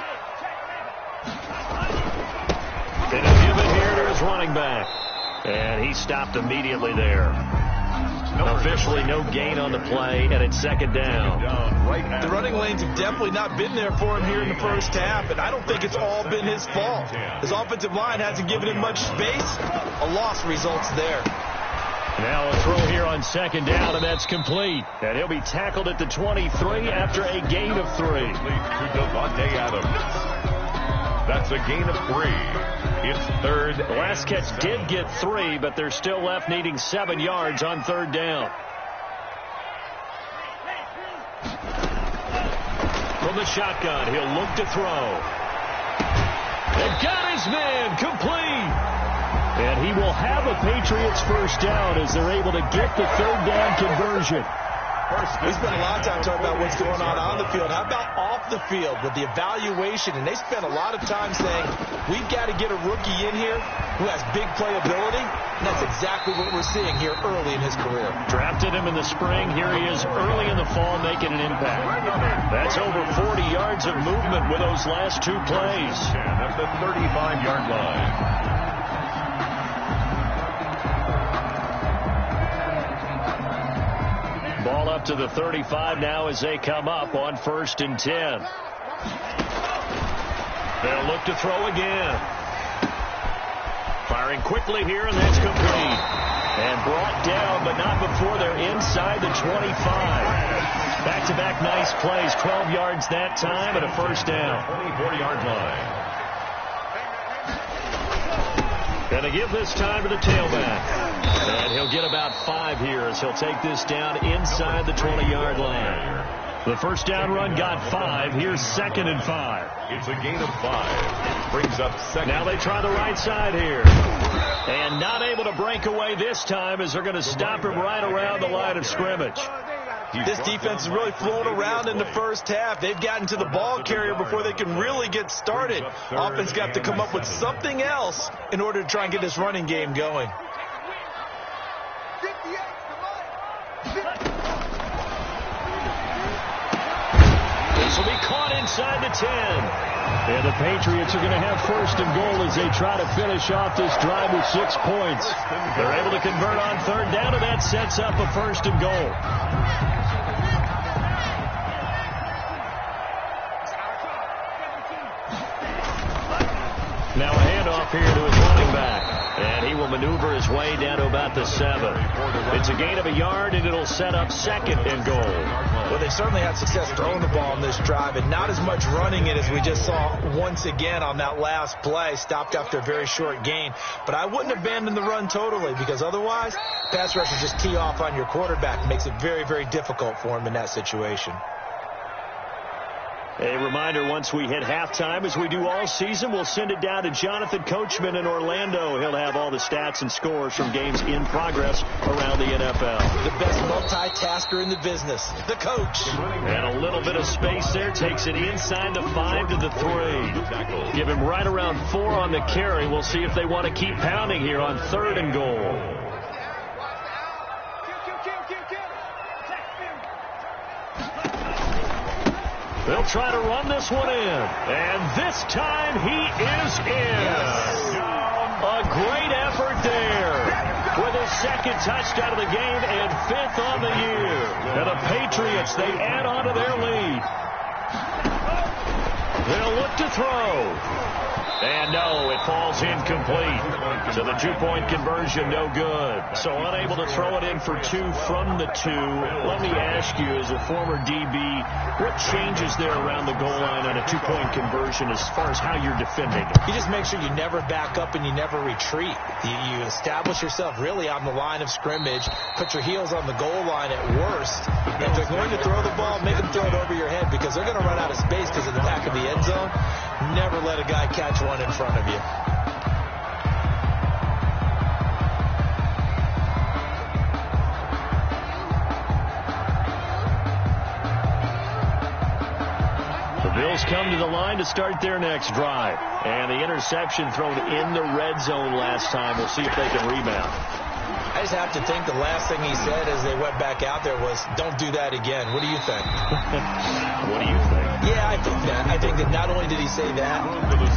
And he'll give it here to his his running back. And he stopped immediately there. Officially no gain on the play, and it's second down. The running lanes have definitely not been there for him here in the first half, and I don't think it's all been his fault. His offensive line hasn't given him much space. A loss results there. Now a throw here on second down, and that's complete. And he'll be tackled at the 23 after a gain of 3. To Devontae Adams. That's a gain of 3. It's third. The last catch did get 3, but they're still left needing 7 yards on third down. From the shotgun, he'll look to throw. And got his man complete. And he will have a Patriots first down as they're able to get the third down conversion. We spent a lot of time talking about what's going on the field. How about off the field with the evaluation? And they spent a lot of time saying, we've got to get a rookie in here who has big playability. And that's exactly what we're seeing here early in his career. Drafted him in the spring. Here he is early in the fall making an impact. That's over 40 yards of movement with those last 2 plays. At the 35-yard line. Ball up to the 35 now as they come up on 1st and 10. They'll look to throw again. Firing quickly here, and that's complete. And brought down, but not before they're inside the 25. Back-to-back nice plays, 12 yards that time and a first down. 24-yard line. And to give this time to the tailback. And he'll get about 5 here as he'll take this down inside the 20-yard line. The first down run got 5. Here's 2nd and 5. It's a gain of 5. Brings up second. Now they try the right side here. And not able to break away this time as they're going to stop him right around the line of scrimmage. This defense is really flown around in the first half. They've gotten to the ball carrier before they can really get started. Offense got to come up with something else in order to try and get this running game going. This will be caught inside the 10. And the Patriots are going to have 1st and goal as they try to finish off this drive with 6 points. They're able to convert on third down, and that sets up a 1st and goal. Now a handoff here to his running back. And he will maneuver his way down to about the 7. It's a gain of a yard, and it'll set up 2nd and goal. Well, they certainly had success throwing the ball in this drive, and not as much running it as we just saw once again on that last play. Stopped after a very short gain. But I wouldn't abandon the run totally, because otherwise, pass rushers just tee off on your quarterback. It makes it very, very difficult for him in that situation. A reminder, once we hit halftime, as we do all season, we'll send it down to Jonathan Coachman in Orlando. He'll have all the stats and scores from games in progress around the NFL. The best multitasker in the business, the coach. And a little bit of space there, takes it inside the 5 to the 3. Give him right around 4 on the carry. We'll see if they want to keep pounding here on 3rd and goal. They'll try to run this one in. And this time he is in. A great effort there. With his 2nd touchdown of the game and 5th on the year. And the Patriots, they add on to their lead. They'll look to throw. And no, it falls incomplete. So the 2-point conversion, no good. So unable to throw it in for 2 from the 2. Let me ask you, as a former DB, what changes there around the goal line on a 2-point conversion as far as how you're defending it? You just make sure you never back up and you never retreat. You establish yourself really on the line of scrimmage, put your heels on the goal line at worst. And if they're going to throw the ball, make them throw it over your head, because they're going to run out of space because of the back of the end zone. Never let a guy catch one in front of you. The Bills come to the line to start their next drive. And the interception thrown in the red zone last time. We'll see if they can rebound. I just have to think the last thing he said as they went back out there was, don't do that again. What do you think? What do you think? Yeah, I think that. I think that not only did he say that,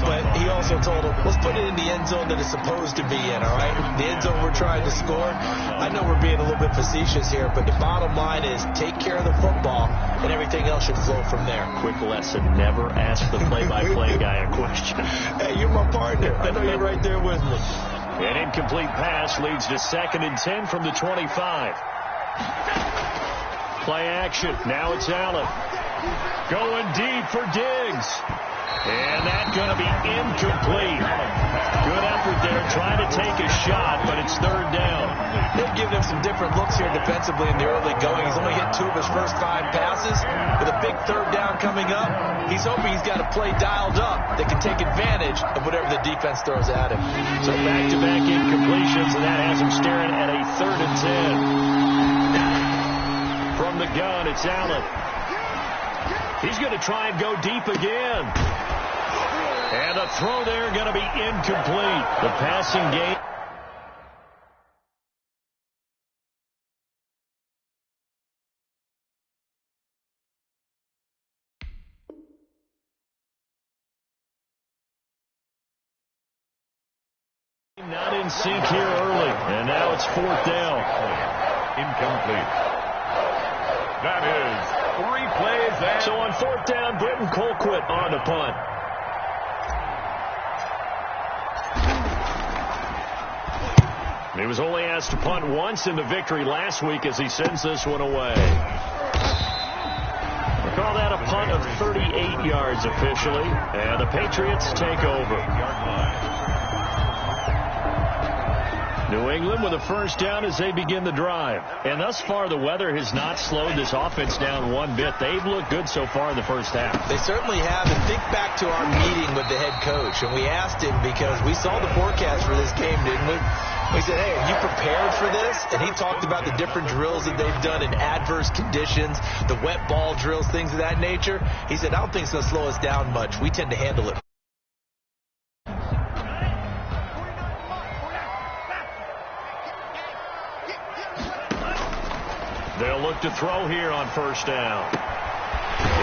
but he also told him, let's put it in the end zone that it's supposed to be in, all right? The end zone we're trying to score. I know we're being a little bit facetious here, but the bottom line is take care of the football, and everything else should flow from there. Quick lesson, never ask the play-by-play guy a question. Hey, you're my partner. I know you're right there with me. An incomplete pass leads to 2nd and 10 from the 25. Play action. Now it's Allen. Going deep for Diggs. And that's going to be incomplete. Good effort there, trying to take a shot, but it's 3rd down. They've given him some different looks here defensively in the early going. He's only hit 2 of his first 5 passes. With a big 3rd down coming up, he's hoping he's got a play dialed up that can take advantage of whatever the defense throws at him. So back-to-back incompletions, and that has him staring at a 3rd and 10. From the gun, it's Allen. He's going to try and go deep again. And a throw there going to be incomplete. The passing game. Not in sync here early. And now it's 4th down. Incomplete. That is 3 plays. So on 4th down, Britton Colquitt on the punt. He was only asked to punt once in the victory last week as he sends this one away. We'll call that a punt of 38 yards officially, and the Patriots take over. New England with a 1st down as they begin the drive. And thus far, the weather has not slowed this offense down one bit. They've looked good so far in the first half. They certainly have. And think back to our meeting with the head coach. And we asked him because we saw the forecast for this game, didn't we? We said, hey, are you prepared for this? And he talked about the different drills that they've done in adverse conditions, the wet ball drills, things of that nature. He said, I don't think it's going to slow us down much. We tend to handle it. They'll look to throw here on 1st down.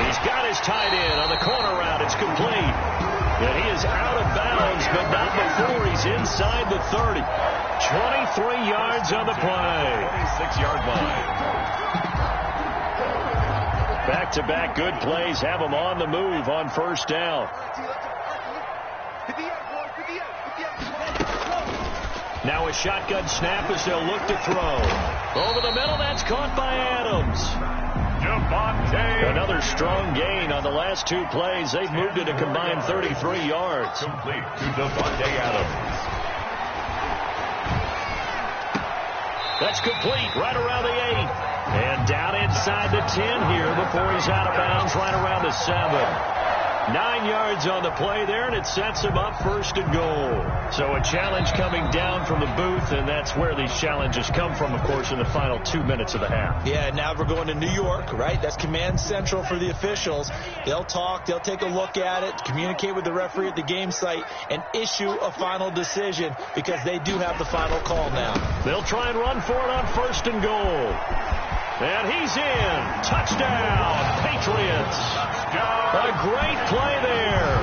He's got his tight end on the corner route. It's complete. And he is out of bounds, but not before he's inside the 30. 23 yards on the play. 26-yard line. Back-to-back good plays have him on the move on 1st down. Now a shotgun snap as they'll look to throw. Over the middle, that's caught by Adams. Another strong gain on the last 2 plays. They've moved it a combined 33 yards. Complete to Devontae Adams. That's complete right around the 8. And down inside the 10 here before he's out of bounds right around the 7. 9 yards on the play there, and it sets him up 1st and goal. So a challenge coming down from the booth, and that's where these challenges come from, of course, in the final 2 minutes of the half. Yeah, now we're going to New York, right? That's command central for the officials. They'll talk, they'll take a look at it, communicate with the referee at the game site, and issue a final decision because they do have the final call now. They'll try and run for it on 1st and goal. And he's in. Touchdown, Patriots. A great play there.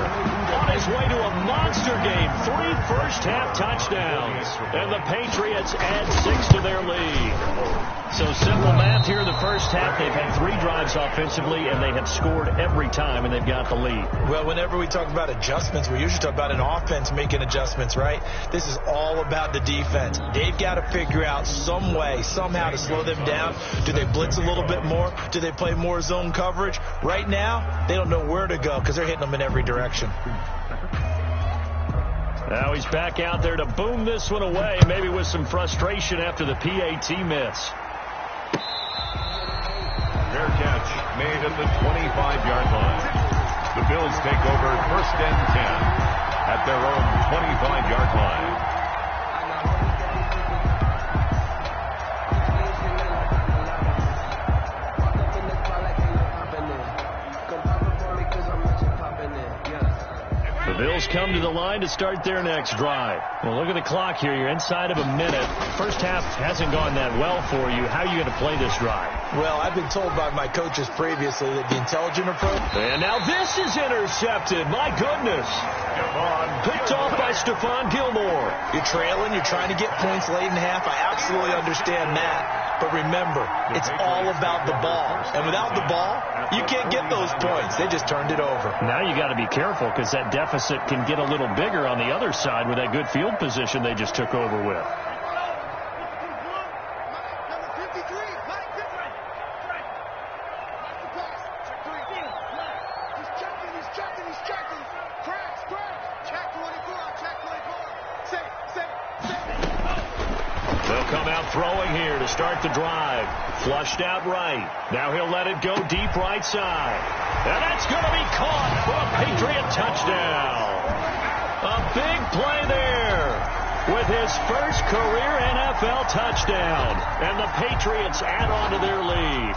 On his way to a monster game. 3 first-half touchdowns. And the Patriots add 6 to their lead. So simple math here in the first half. They've had 3 drives offensively, and they have scored every time, and they've got the lead. Well, whenever we talk about adjustments, we usually talk about an offense making adjustments, right? This is all about the defense. They've got to figure out some way, somehow to slow them down. Do they blitz a little bit more? Do they play more zone coverage? Right now, they don't know where to go because they're hitting them in every direction. Now he's back out there to boom this one away, maybe with some frustration after the PAT miss. Fair catch made at the 25-yard line. The Bills take over 1st and 10 at their own 25-yard line. The Bills come to the line to start their next drive. Well, look at the clock here. You're inside of a minute. First half hasn't gone that well for you. How are you going to play this drive? Well, I've been told by my coaches previously that the intelligent approach... And now this is intercepted. My goodness. Picked off by Stephon Gilmore. You're trailing. You're trying to get points late in half. I absolutely understand that. But remember, it's all about the ball. And without the ball, you can't get those points. They just turned it over. Now you got to be careful because that deficit can get a little bigger on the other side with that good field position they just took over with. Throwing here to start the drive. Flushed out right. Now he'll let it go deep right side. And that's going to be caught for a Patriot touchdown. A big play there with his first career NFL touchdown. And the Patriots add on to their lead.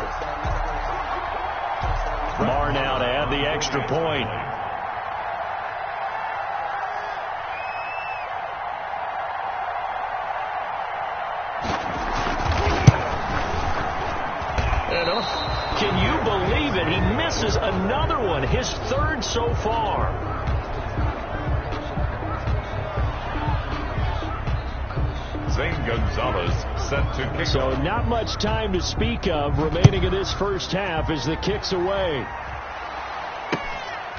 Marr now to add the extra point. Can you believe it? He misses another one, his third so far. Zane Gonzalez set to kick. So not much time to speak of remaining in this first half as the kick's away.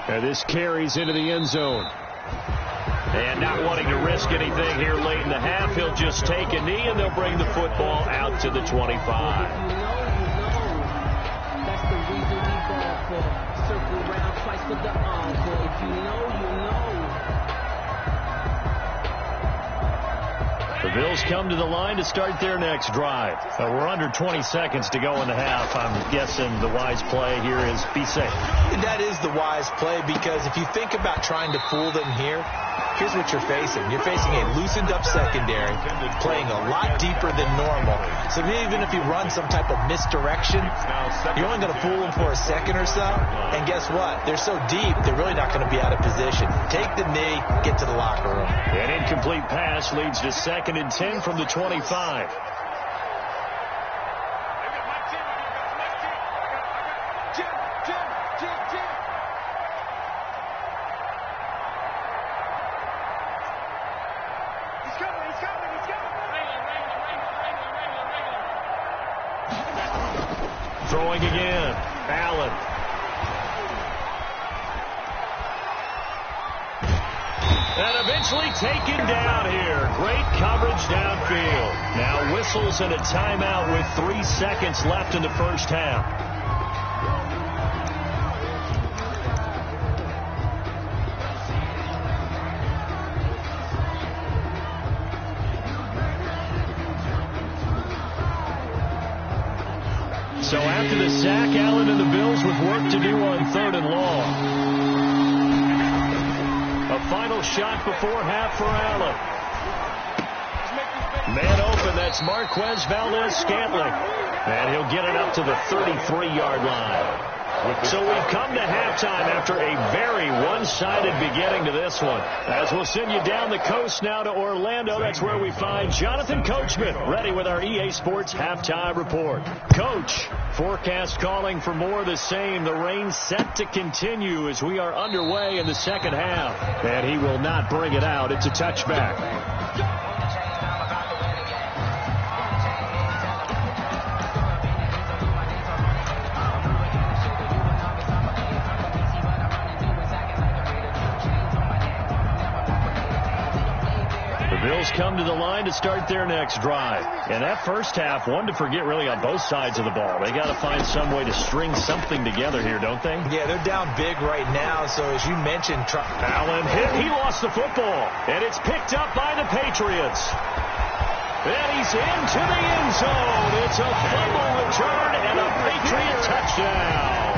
And this carries into the end zone. And not wanting to risk anything here late in the half, he'll just take a knee and they'll bring the football out to the 25. Circle around twice for the encore. If you know, you know. The Bills come to the line to start their next drive. We're under 20 seconds to go in the half. I'm guessing the wise play here is be safe. And that is the wise play because if you think about trying to fool them here, here's what you're facing. You're facing a loosened up secondary, playing a lot deeper than normal. So even if you run some type of misdirection, you're only going to fool them for a second or so. And guess what? They're so deep, they're really not going to be out of position. Take the knee, get to the locker room. An incomplete pass leads to 2nd and 10 from the 25. Throwing again. Allen. And eventually taken down here. Great coverage downfield. Now whistles and a timeout with 3 seconds left in the first half. So after the sack, Allen and the Bills with work to do on 3rd and long. A final shot before half for Allen. Man open, that's Marquez Valdez-Scantling. And he'll get it up to the 33-yard line. So we've come to halftime after a very one-sided beginning to this one. As we'll send you down the coast now to Orlando, that's where we find Jonathan Coachman, ready with our EA Sports Halftime Report. Coach, forecast calling for more of the same. The rain set to continue as we are underway in the second half. And he will not bring it out. It's a touchback. Bills come to the line to start their next drive. And that first half, one to forget really on both sides of the ball. They got to find some way to string something together here, don't they? Yeah, they're down big right now. So as you mentioned, Allen hit. He lost the football. And it's picked up by the Patriots. And he's into the end zone. It's a fumble return and a Patriot touchdown.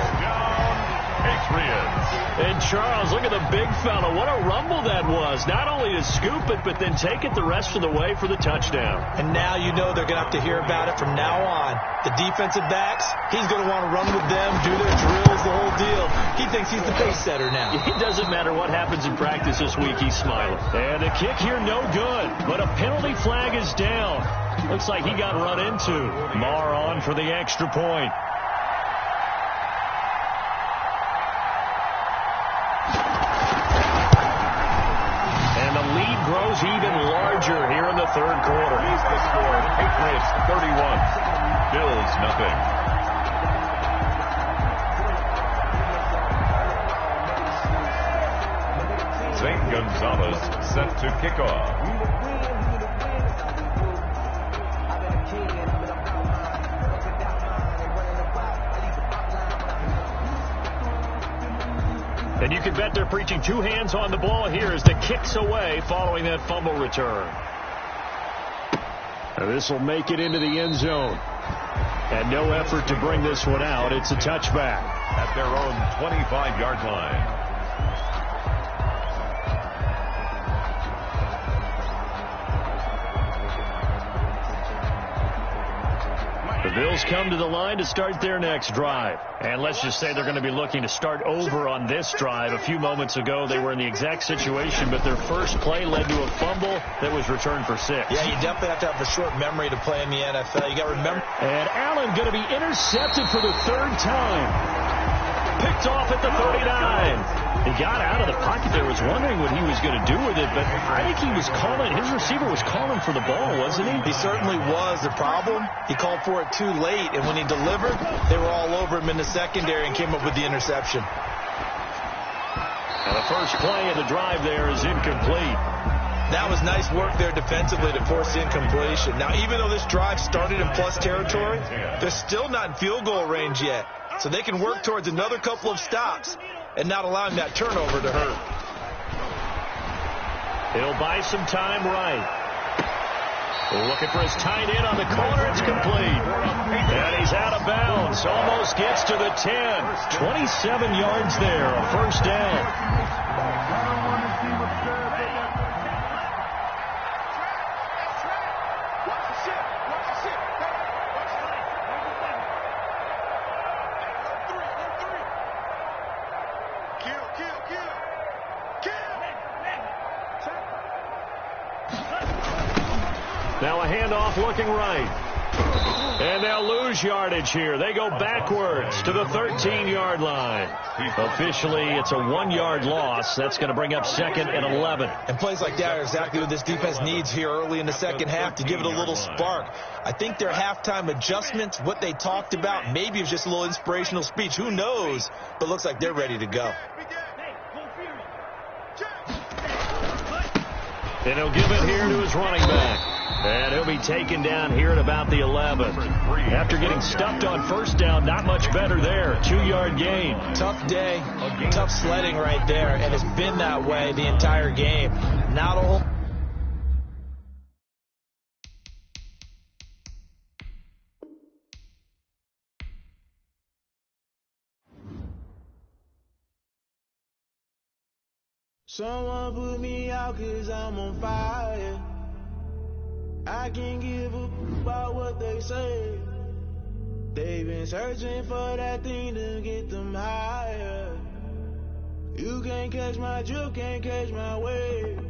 Patriots. And Charles, look at the big fella. What a rumble that was. Not only to scoop it, but then take it the rest of the way for the touchdown. And now you know they're going to have to hear about it from now on. The defensive backs, he's going to want to run with them, do their drills, the whole deal. He thinks he's the pace setter now. It doesn't matter what happens in practice this week. He's smiling. And a kick here, no good. But a penalty flag is down. Looks like he got run into. Marr on for the extra point. And the lead grows even larger here in the third quarter. The score, Patriots 31, Bills nothing. St. Gonzalez set to kick off. And you can bet they're preaching two hands on the ball here as the kick's away following that fumble return. Now this will make it into the end zone. And no effort to bring this one out. It's a touchback. At their own 25-yard line. The Bills come to the line to start their next drive. And let's just say they're going to be looking to start over on this drive. A few moments ago, they were in the exact situation, but their first play led to a fumble that was returned for 6. Yeah, you definitely have to have a short memory to play in the NFL. You got to remember. And Allen going to be intercepted for the third time. Picked off at the 39. He got out of the pocket there, was wondering what he was going to do with it, but I think he was calling, his receiver was calling for the ball, wasn't he? He certainly was. The problem, he called for it too late, and when he delivered, they were all over him in the secondary and came up with the interception. And the first play of the drive there is incomplete. That was nice work there defensively to force the incompletion. Now, even though this drive started in plus territory, they're still not in field goal range yet, so they can work towards another couple of stops and not allowing that turnover to hurt. He'll buy some time right. Looking for his tight end on the corner. It's complete. And he's out of bounds. Almost gets to the 10. 27 yards there. A first down. Now a handoff looking right. And they'll lose yardage here. They go backwards to the 13-yard line. Officially, it's a 1-yard loss. That's going to bring up 2nd and 11. And plays like that are exactly what this defense needs here early in the second half to give it a little spark. I think their halftime adjustments, what they talked about, maybe it was just a little inspirational speech. Who knows? But looks like they're ready to go. And he'll give it here to his running back. And he'll be taken down here at about the 11. After getting stuffed on first down, not much better there. 2-yard gain. Tough day, tough sledding right there, and it's been that way the entire game. Not all. Someone put me out 'cause I'm on fire. I can't give a about what they say. They've been searching for that thing to get them higher. You can't catch my drift, can't catch my wave.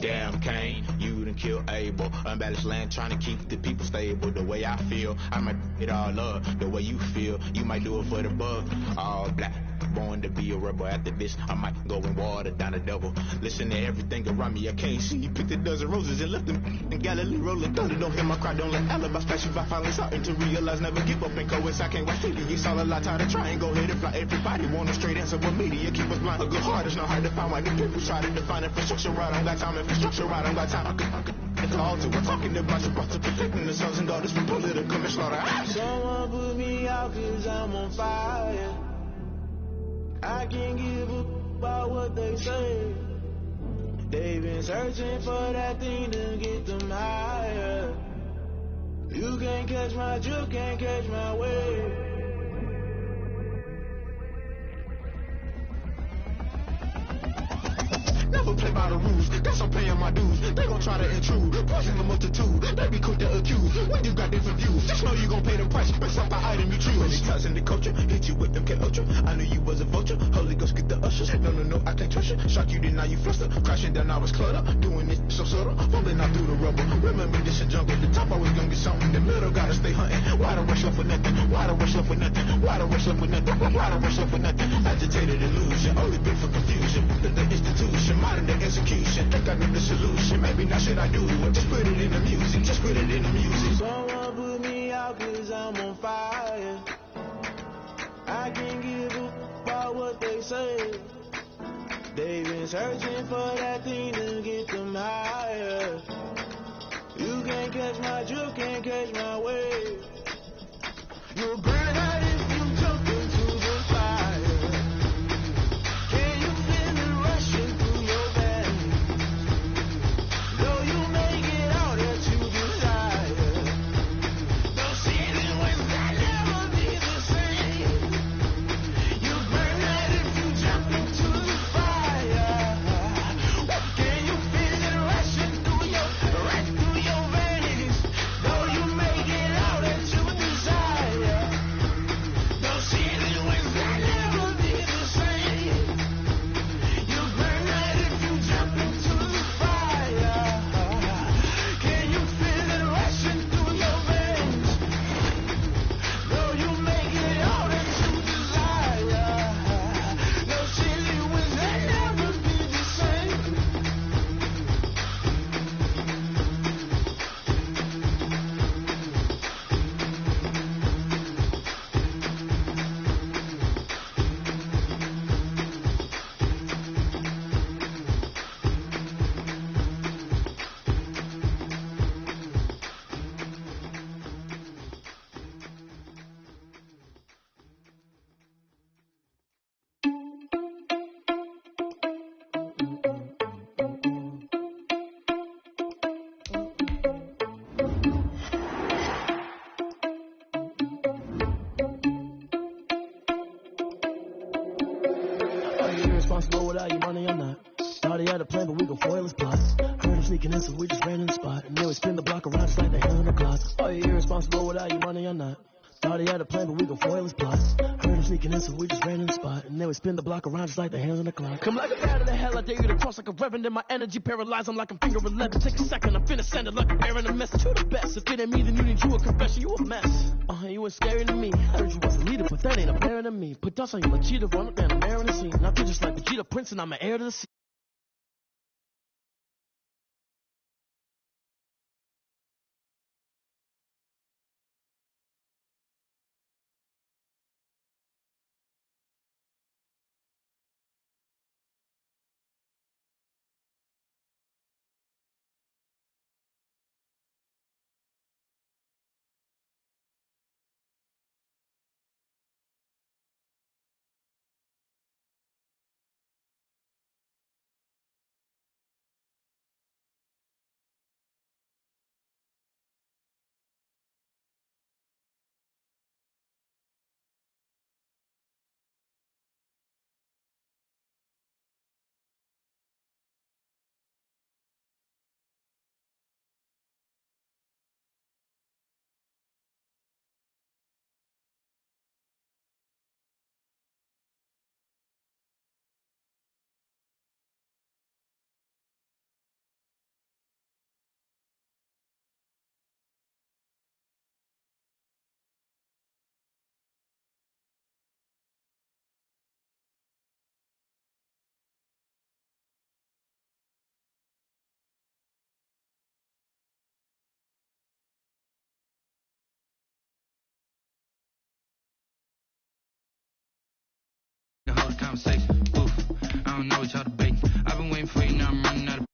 Damn, Kane, you done killed Abel. Unbalanced land, trying to keep the people stable. The way I feel, I might it all up. The way you feel, you might do it for the buck. All black, born to be a rebel. After this, I might go and water down the devil. Listen to everything around me, I can't see. Picked a dozen roses and left them in Galilee rolling thunder. Don't hear my cry, don't let alibis flash. If I finally starting to realize, never give up and go. I can't wait till you saw a lot, tired of trying. Go ahead and fly. Everybody want a straight answer, but media keep us blind. A good heart is not hard to find. Why the people try to define infrastructure right? I don't got time. Infrastructure right, I don't got time. I could call to. We're talking about supposed to protecting the sons and daughters from political and slaughter. Someone put me out 'cause I'm on fire. I can't give a about what they say. They've been searching for that thing to get them higher. You can't catch my drift, can't catch my wave. Never play by the rules. Guess I'm paying my dues. They gon' try to intrude. Poison the multitude. They be quick to accuse. When you got different views, just know you gon' pay the price based off the item you choose. When it's in the culture, hit you with them Ultra. I knew you was a vulture. Holy Ghost get the ushers. No, I can't trust you. Shock you, then now you fluster. Crashing down, I was clutter. Doing it so subtle. Fumbling out through the rubble. Remember this a jungle. The top always gonna be something. The middle gotta stay hunting. Why the rush left with nothing? Why the rush left with nothing? Why the rush left with nothing? Why the rush left with nothing? Agitated illusion. Only been for confusion. The institution. Modern day execution. Think I know the solution. Maybe now should I do it? Just put it in the music. Just put it in the music. Someone put me out 'cause I'm on fire. I can't give a about what they say. They've been searching for that thing to get them higher. You can't catch my drift, can't catch my wave. You'll burn out if you jump into the fire. Can you feel it rushing through your veins? Though you make it out that you desire. Those seasons when that never be the same. You burn out if you jump into the fire. Can you feel it rushing through your veins? Though you make it out that you desire. Those seasons when that never be the same. You burn out if you jump into the fire. Can you feel it rushing through your veins? Though you make it out that you desire. Those seasons when that never be the same. Are you irresponsible without your money or not? Thought he had a plan, but we gon' foil his plot. Heard him sneaking in, so we just ran in the spot. And then we spin the block around just like the hell in the clock. Are you irresponsible without your money or not? Thought he had a plan, but we gon' foil his plot. Heard him sneaking in, so we just ran in the spot. And then we spin the block around just like the hands on the clock. Come like a bat of the hell, I dare you to cross like a reverend. In my energy paralyzed, I'm like I'm finger 11. Take a second, I'm finna send it like a bearing a message to the best. If it ain't me, then you need you a confession, you a mess. You ain't scary to me. I heard you was a leader, but that ain't apparent to me. Put dust on you like cheetah, run up and I'm airing the scene. Now you just like Vegeta Prince and I'm an heir to the sea. Conversation. Oof, I don't know what y'all debating. I've been waiting for you, now I'm running out of